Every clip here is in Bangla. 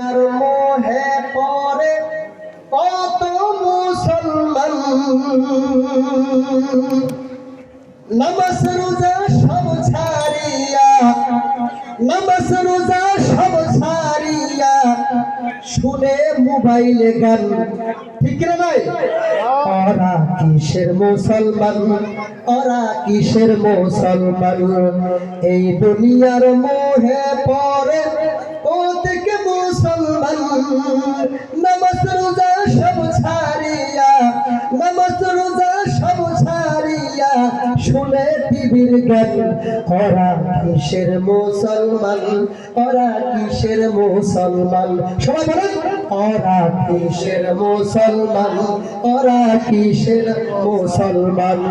আর মোহে পরে কত মুসলমান নামাজ রোজা সব ছাড়িয়া নামাজ রোজা সব ছাড়িয়া শুনে মোবাইলে গান, ঠিক না ভাই? ওরা কিসের মুসলমান, ওরা কিসের মুসলমান? এই দুনিয়ার মোহে পরে প্রত্যেক মুসলমান নামাজ রোজা সব ছাড়িয়া নামাজ রোজা সব ছাড়িয়া শুনে টিভির গান। ওরা কিসের মুসলমান, ওরা কিসের মুসলমান? সবাই বলেন, ওরা কিসের মুসলমান, ওরা কিসের মুসলমান?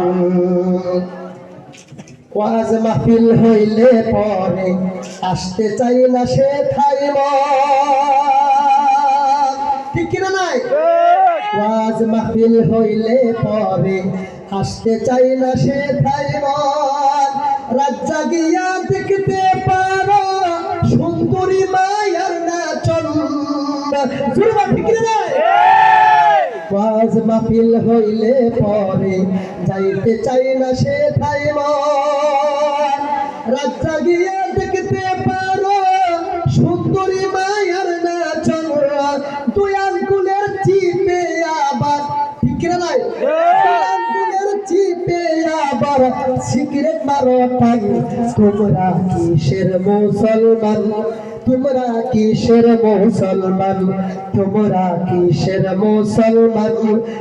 ওয়াজ মাহফিল হইলে পরে আসতে চাই না সে থাইব, ঠিক কিনা নাই? ওয়াজ মাহফিল হইলে পরে আসতে চাই না সে থাইব। রাত জাগিয়া দেখতে পারো সুন্দরী মায়ার নাচন, ঠিক কিনা নাই? ওয়াজ মাহফিল হইলে পরে যাইতে চাই না সে থাইব। রাত জাগিয়া দেখতে পারো সুন্দরী মায়ার নাচন, দুই আঙ্গুলের চিপে আবার, ঠিক না নাই? দুই আঙ্গুলের চিপে আবার সিগারেট মারো টান। তোমরা কিসের মুসলমান, তোমরা কিসের মুসলমান, তোমরা কিসের মুসলমান,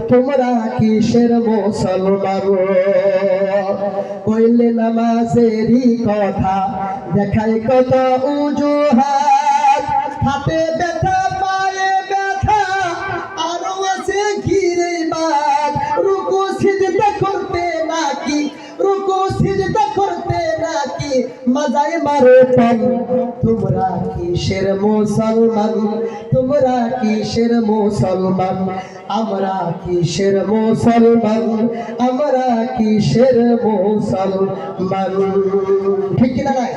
তোমরা কিসের মুসলমান? কইলে নামাজেরই কথা দেখায় কত উজুহাত, হাতে ব্যথা পায়ে ব্যথা আরো আছে ঘিরে বাদ। রুকু সিজদা করতে নাকি, রুকু সিজদা করতে নাকি মাজায় মারে টান। তোমরা কিসের মুসলমান, তোমরা কিসের মুসলমান? আমরা কিসের মুসলমান, আমরা কিসের মুসলমান? ঠিক কিনা নাই?